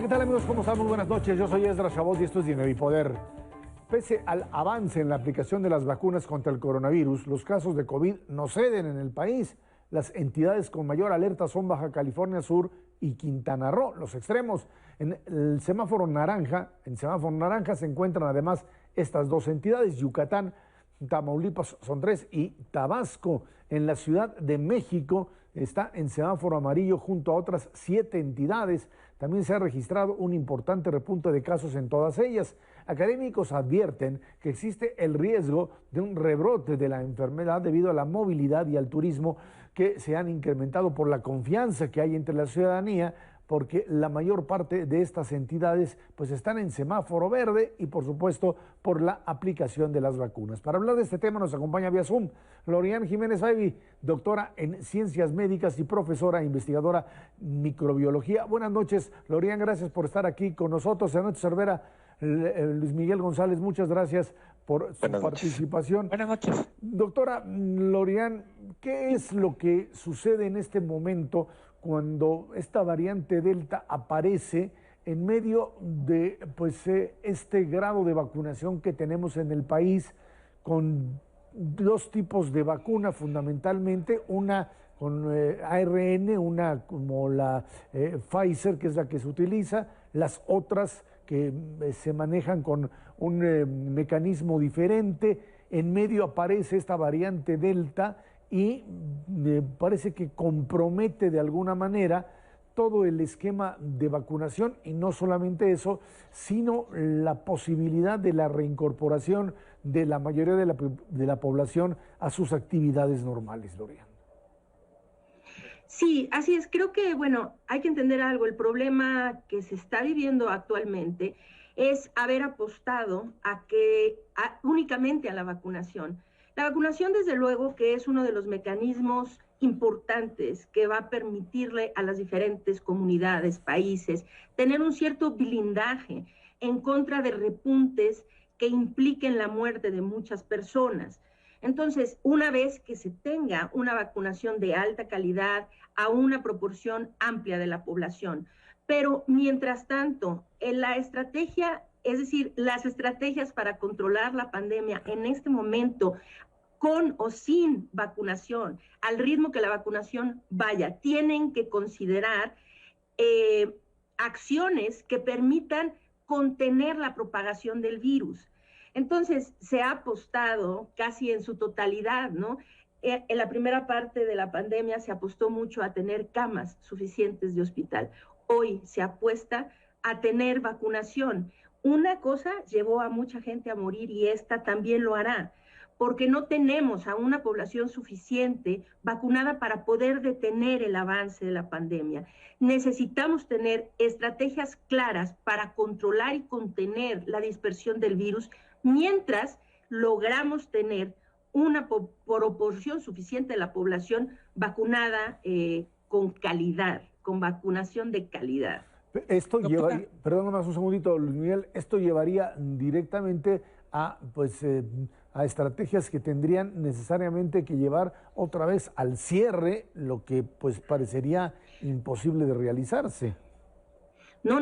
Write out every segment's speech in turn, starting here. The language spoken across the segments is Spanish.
tal, amigos? ¿Cómo están? Muy buenas noches. Yo soy Esdras Chabot y esto es Dinero y Poder. Pese al avance en la aplicación de las vacunas contra el coronavirus, los casos de COVID no ceden en el país. Las entidades con mayor alerta son Baja California Sur y Quintana Roo, los extremos. En semáforo naranja se encuentran además estas dos entidades, Yucatán, Tamaulipas son 3 y Tabasco. En la Ciudad de México está en semáforo amarillo junto a otras 7 entidades. También se ha registrado un importante repunte de casos en todas ellas. Académicos advierten que existe el riesgo de un rebrote de la enfermedad debido a la movilidad y al turismo que se han incrementado por la confianza que hay entre la ciudadanía, porque la mayor parte de estas entidades pues están en semáforo verde y por supuesto por la aplicación de las vacunas. Para hablar de este tema nos acompaña vía Zoom Lorian Jiménez Aybi, doctora en Ciencias Médicas y profesora e investigadora en microbiología. Buenas noches, Lorian, gracias por estar aquí con nosotros. Ernesto Cervera, Luis Miguel González, muchas gracias por su participación. Buenas noches. Doctora Lorian, ¿qué es lo que sucede en este momento cuando esta variante Delta aparece en medio de este grado de vacunación que tenemos en el país, con dos tipos de vacuna fundamentalmente, una con ARN, una como la Pfizer, que es la que se utiliza, las otras que se manejan con un mecanismo diferente? En medio aparece esta variante Delta y parece que compromete de alguna manera todo el esquema de vacunación, y no solamente eso, sino la posibilidad de la reincorporación de la mayoría de la población a sus actividades normales, Lorian. Sí, así es. Creo que, bueno, hay que entender algo. El problema que se está viviendo actualmente es haber apostado únicamente a la vacunación. La vacunación, desde luego, que es uno de los mecanismos importantes que va a permitirle a las diferentes comunidades, países, tener un cierto blindaje en contra de repuntes que impliquen la muerte de muchas personas. Entonces, una vez que se tenga una vacunación de alta calidad a una proporción amplia de la población, pero mientras tanto, en la estrategia, es decir, las estrategias para controlar la pandemia en este momento, con o sin vacunación, al ritmo que la vacunación vaya, tienen que considerar acciones que permitan contener la propagación del virus. Entonces, se ha apostado casi en su totalidad, ¿no? En la primera parte de la pandemia se apostó mucho a tener camas suficientes de hospital. Hoy se apuesta a tener vacunación. Una cosa llevó a mucha gente a morir y esta también lo hará, porque no tenemos a una población suficiente vacunada para poder detener el avance de la pandemia. Necesitamos tener estrategias claras para controlar y contener la dispersión del virus, mientras logramos tener una proporción suficiente de la población vacunada con calidad, con vacunación de calidad. Esto llevaría, perdón más un segundito, Luis Miguel, esto llevaría directamente a estrategias que tendrían necesariamente que llevar otra vez al cierre, lo que pues parecería imposible de realizarse. No.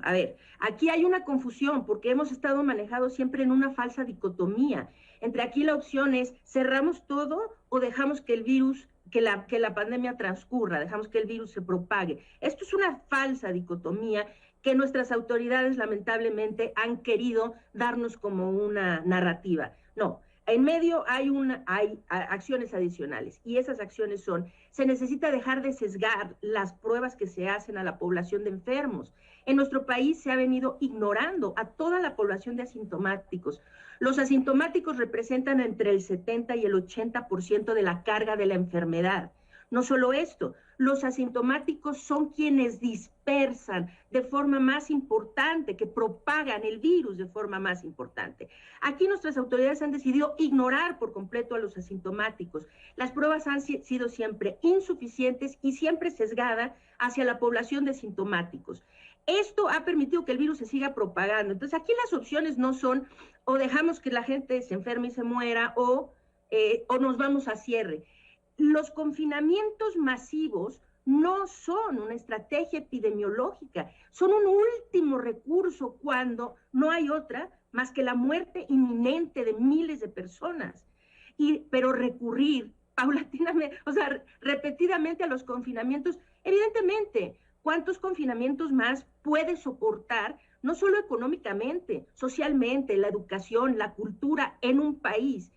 A ver, aquí hay una confusión porque hemos estado manejados siempre en una falsa dicotomía. Entre aquí la opción es cerramos todo o dejamos que el virus, que la pandemia transcurra, dejamos que el virus se propague. Esto es una falsa dicotomía que nuestras autoridades lamentablemente han querido darnos como una narrativa. No, en medio hay acciones adicionales y esas acciones son, se necesita dejar de sesgar las pruebas que se hacen a la población de enfermos. En nuestro país se ha venido ignorando a toda la población de asintomáticos. Los asintomáticos representan entre el 70 y el 80% de la carga de la enfermedad. No solo esto, los asintomáticos son quienes dispersan de forma más importante, que propagan el virus de forma más importante. Aquí nuestras autoridades han decidido ignorar por completo a los asintomáticos. Las pruebas han sido siempre insuficientes y siempre sesgadas hacia la población de asintomáticos. Esto ha permitido que el virus se siga propagando. Entonces aquí las opciones no son o dejamos que la gente se enferme y se muera o nos vamos a cierre. Los confinamientos masivos no son una estrategia epidemiológica, son un último recurso cuando no hay otra más que la muerte inminente de miles de personas. Pero recurrir paulatinamente, o sea, repetidamente a los confinamientos, evidentemente, ¿cuántos confinamientos más puede soportar, no solo económicamente, socialmente, la educación, la cultura en un país?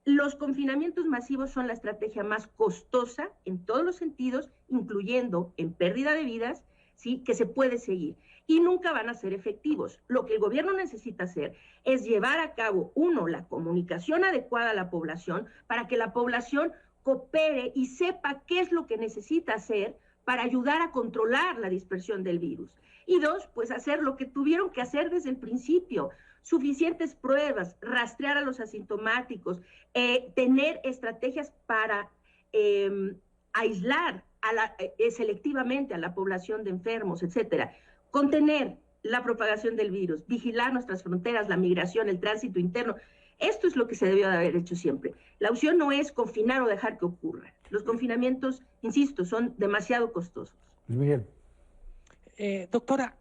Los confinamientos masivos son la estrategia más costosa en todos los sentidos, incluyendo en pérdida de vidas, ¿sí?, que se puede seguir. Y nunca van a ser efectivos. Lo que el gobierno necesita hacer es llevar a cabo, uno, la comunicación adecuada a la población, para que la población coopere y sepa qué es lo que necesita hacer para ayudar a controlar la dispersión del virus. Y dos, pues hacer lo que tuvieron que hacer desde el principio: suficientes pruebas, rastrear a los asintomáticos, tener estrategias para aislar selectivamente a la población de enfermos, etcétera, contener la propagación del virus, vigilar nuestras fronteras, la migración, el tránsito interno. Esto es lo que se debió de haber hecho siempre. La opción no es confinar o dejar que ocurra. Los confinamientos, insisto, son demasiado costosos. Luis Miguel. Doctora,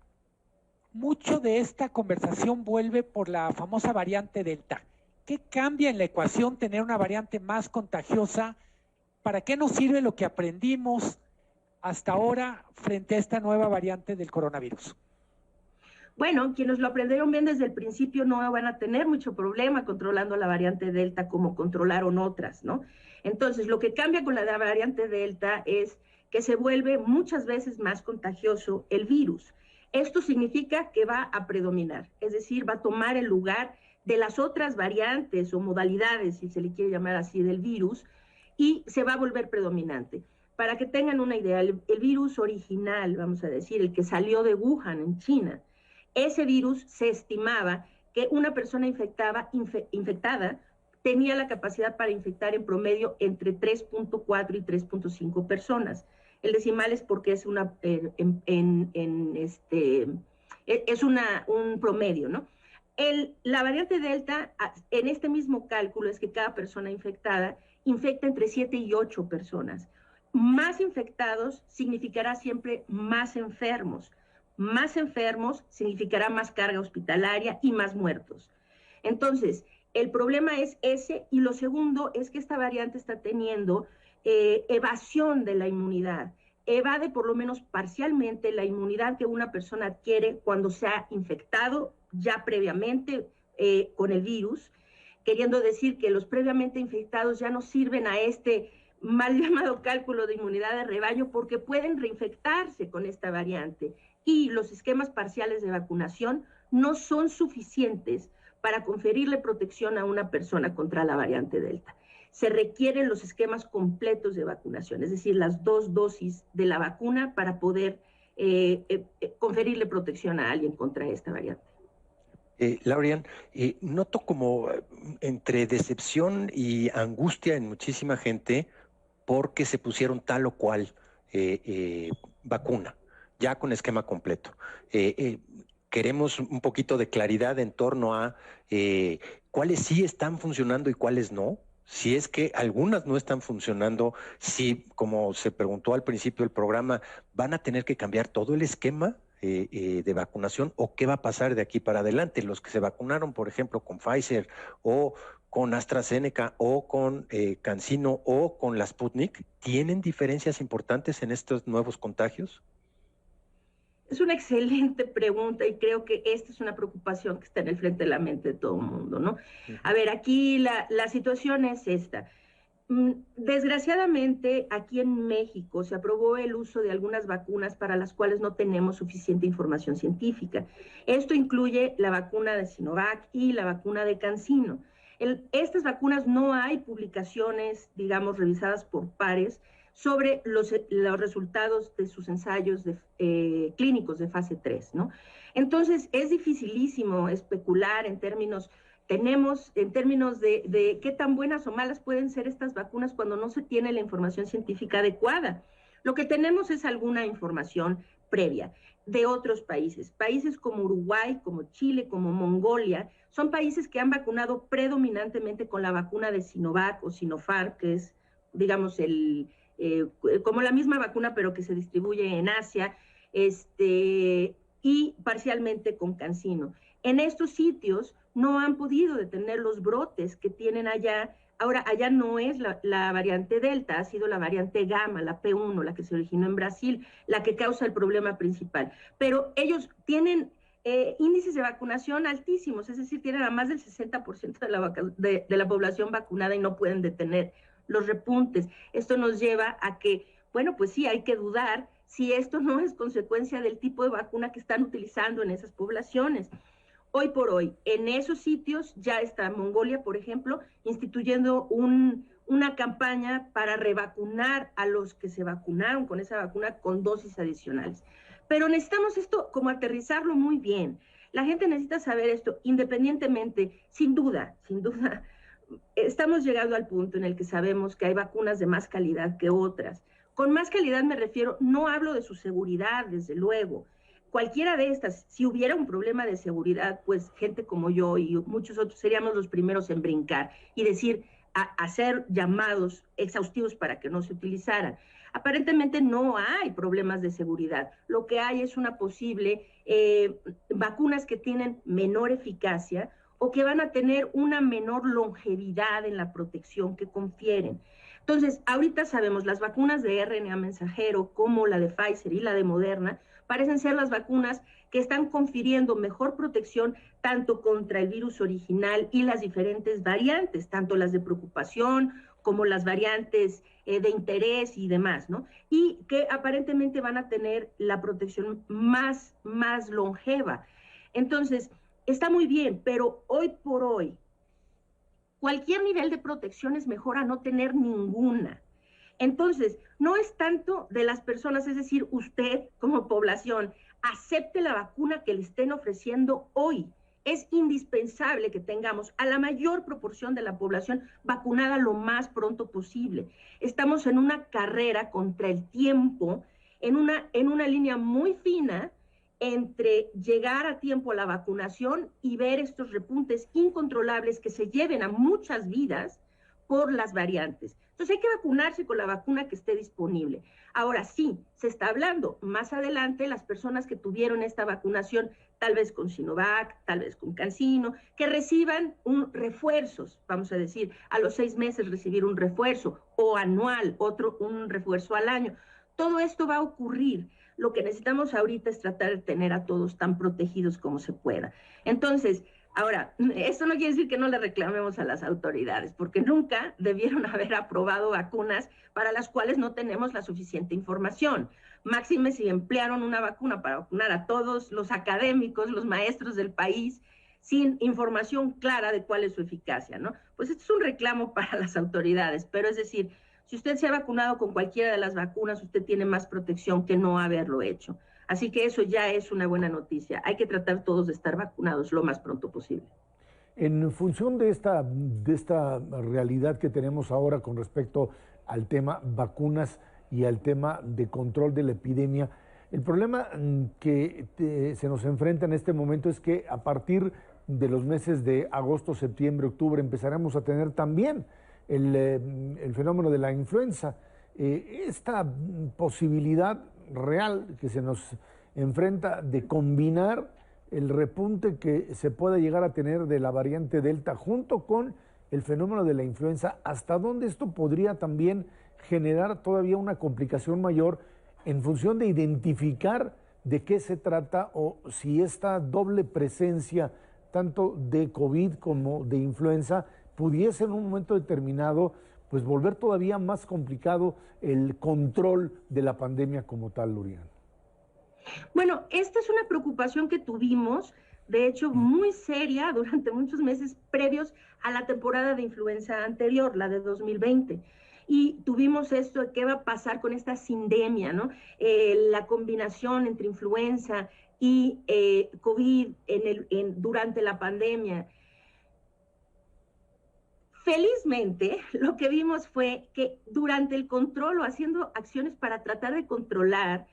mucho de esta conversación vuelve por la famosa variante Delta. ¿Qué cambia en la ecuación tener una variante más contagiosa? ¿Para qué nos sirve lo que aprendimos hasta ahora frente a esta nueva variante del coronavirus? Bueno, quienes lo aprendieron bien desde el principio no van a tener mucho problema controlando la variante Delta como controlaron otras, ¿no? Entonces, lo que cambia con la variante Delta es que se vuelve muchas veces más contagioso el virus. Esto significa que va a predominar, es decir, va a tomar el lugar de las otras variantes o modalidades, si se le quiere llamar así, del virus, y se va a volver predominante. Para que tengan una idea, el virus original, vamos a decir, el que salió de Wuhan, en China, ese virus se estimaba que una persona infectada tenía la capacidad para infectar en promedio entre 3.4 y 3.5 personas. El decimal es porque es un promedio, ¿no? La variante Delta, en este mismo cálculo, es que cada persona infectada infecta entre 7 y 8 personas. Más infectados significará siempre más enfermos. Más enfermos significará más carga hospitalaria y más muertos. Entonces, el problema es ese, y lo segundo es que esta variante está teniendo evasión de la inmunidad. Evade por lo menos parcialmente la inmunidad que una persona adquiere cuando se ha infectado ya previamente con el virus, queriendo decir que los previamente infectados ya no sirven a este mal llamado cálculo de inmunidad de rebaño, porque pueden reinfectarse con esta variante. Y los esquemas parciales de vacunación no son suficientes para conferirle protección a una persona contra la variante Delta. Se requieren los esquemas completos de vacunación, es decir, las 2 dosis de la vacuna para poder conferirle protección a alguien contra esta variante. Laurian, noto como entre decepción y angustia en muchísima gente porque se pusieron tal o cual vacuna, ya con esquema completo. Queremos un poquito de claridad en torno a cuáles sí están funcionando y cuáles no. Si es que algunas no están funcionando, si, como se preguntó al principio del programa, van a tener que cambiar todo el esquema de vacunación, o qué va a pasar de aquí para adelante. Los que se vacunaron, por ejemplo, con Pfizer o con AstraZeneca o con CanSino o con la Sputnik, ¿tienen diferencias importantes en estos nuevos contagios? Es una excelente pregunta y creo que esta es una preocupación que está en el frente de la mente de todo el mundo, ¿no? A ver, aquí la situación es esta. Desgraciadamente, aquí en México se aprobó el uso de algunas vacunas para las cuales no tenemos suficiente información científica. Esto incluye la vacuna de Sinovac y la vacuna de CanSino. Estas vacunas no hay publicaciones, digamos, revisadas por pares sobre los resultados de sus ensayos clínicos de fase 3, ¿no? Entonces, es dificilísimo especular en términos de qué tan buenas o malas pueden ser estas vacunas cuando no se tiene la información científica adecuada. Lo que tenemos es alguna información previa de otros países. Países como Uruguay, como Chile, como Mongolia, son países que han vacunado predominantemente con la vacuna de Sinovac o Sinopharm, que es, digamos, como la misma vacuna, pero que se distribuye en Asia, y parcialmente con CanSino. En estos sitios no han podido detener los brotes que tienen allá. Ahora, allá no es la variante Delta, ha sido la variante Gamma, la P1, la que se originó en Brasil, la que causa el problema principal. Pero ellos tienen índices de vacunación altísimos, es decir, tienen a más del 60% de la población vacunada y no pueden detener los repuntes. Esto nos lleva a que, bueno, pues sí, hay que dudar si esto no es consecuencia del tipo de vacuna que están utilizando en esas poblaciones. Hoy por hoy, en esos sitios ya está Mongolia, por ejemplo, instituyendo una campaña para revacunar a los que se vacunaron con esa vacuna con dosis adicionales. Pero necesitamos esto como aterrizarlo muy bien. La gente necesita saber esto independientemente, sin duda, estamos llegando al punto en el que sabemos que hay vacunas de más calidad que otras. Con más calidad me refiero, no hablo de su seguridad, desde luego. Cualquiera de estas, si hubiera un problema de seguridad, pues gente como yo y muchos otros seríamos los primeros en brincar y decir, hacer llamados exhaustivos para que no se utilizaran. Aparentemente no hay problemas de seguridad. Lo que hay es una posible vacunas que tienen menor eficacia o que van a tener una menor longevidad en la protección que confieren. Entonces, ahorita sabemos, las vacunas de RNA mensajero, como la de Pfizer y la de Moderna, parecen ser las vacunas que están confiriendo mejor protección tanto contra el virus original y las diferentes variantes, tanto las de preocupación como las variantes de interés y demás, ¿no? Y que aparentemente van a tener la protección más longeva. Entonces, está muy bien, pero hoy por hoy, cualquier nivel de protección es mejor a no tener ninguna. Entonces, no es tanto de las personas, es decir, usted como población, acepte la vacuna que le estén ofreciendo hoy. Es indispensable que tengamos a la mayor proporción de la población vacunada lo más pronto posible. Estamos en una carrera contra el tiempo, en una línea muy fina entre llegar a tiempo a la vacunación y ver estos repuntes incontrolables que se lleven a muchas vidas por las variantes. Entonces hay que vacunarse con la vacuna que esté disponible. Ahora sí, se está hablando más adelante las personas que tuvieron esta vacunación, tal vez con Sinovac, tal vez con CanSino, que reciban refuerzos, vamos a decir, a los 6 meses recibir un refuerzo o anual, un refuerzo al año. Todo esto va a ocurrir. Lo que necesitamos ahorita es tratar de tener a todos tan protegidos como se pueda. Entonces, ahora, esto no quiere decir que no le reclamemos a las autoridades, porque nunca debieron haber aprobado vacunas para las cuales no tenemos la suficiente información. Máxime si emplearon una vacuna para vacunar a todos los académicos, los maestros del país, sin información clara de cuál es su eficacia, ¿no? Pues esto es un reclamo para las autoridades, pero es decir, si usted se ha vacunado con cualquiera de las vacunas, usted tiene más protección que no haberlo hecho. Así que eso ya es una buena noticia. Hay que tratar todos de estar vacunados lo más pronto posible. En función de esta realidad que tenemos ahora con respecto al tema vacunas y al tema de control de la epidemia, el problema que se nos enfrenta en este momento es que a partir de los meses de agosto, septiembre, octubre empezaremos a tener también el fenómeno de la influenza. Esta posibilidad real que se nos enfrenta de combinar el repunte que se pueda llegar a tener de la variante Delta junto con el fenómeno de la influenza, ¿hasta dónde esto podría también generar todavía una complicación mayor en función de identificar de qué se trata o si esta doble presencia tanto de COVID como de influenza pudiese en un momento determinado pues volver todavía más complicado el control de la pandemia como tal, Lurian? Bueno, esta es una preocupación que tuvimos, de hecho, muy seria durante muchos meses previos a la temporada de influenza anterior, la de 2020. Y tuvimos esto de qué va a pasar con esta sindemia, ¿no? La combinación entre influenza y COVID durante la pandemia. Felizmente, lo que vimos fue que durante el control o haciendo acciones para tratar de controlar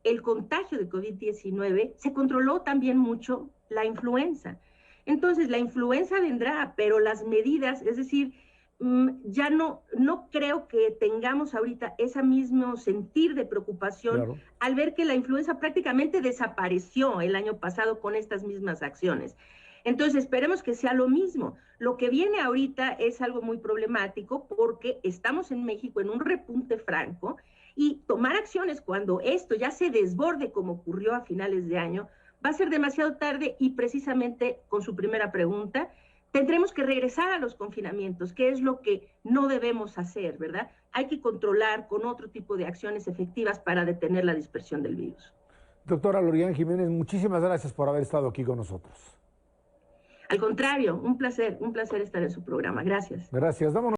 el contagio de COVID-19, se controló también mucho la influenza. Entonces, la influenza vendrá, pero las medidas, es decir, ya no creo que tengamos ahorita ese mismo sentir de preocupación, claro, al ver que la influenza prácticamente desapareció el año pasado con estas mismas acciones. Entonces, esperemos que sea lo mismo. Lo que viene ahorita es algo muy problemático porque estamos en México en un repunte franco y tomar acciones cuando esto ya se desborde como ocurrió a finales de año va a ser demasiado tarde y precisamente con su primera pregunta, tendremos que regresar a los confinamientos, que es lo que no debemos hacer, ¿verdad? Hay que controlar con otro tipo de acciones efectivas para detener la dispersión del virus. Doctora Lorian Jiménez, muchísimas gracias por haber estado aquí con nosotros. Al contrario, un placer estar en su programa. Gracias. Gracias. Vámonos.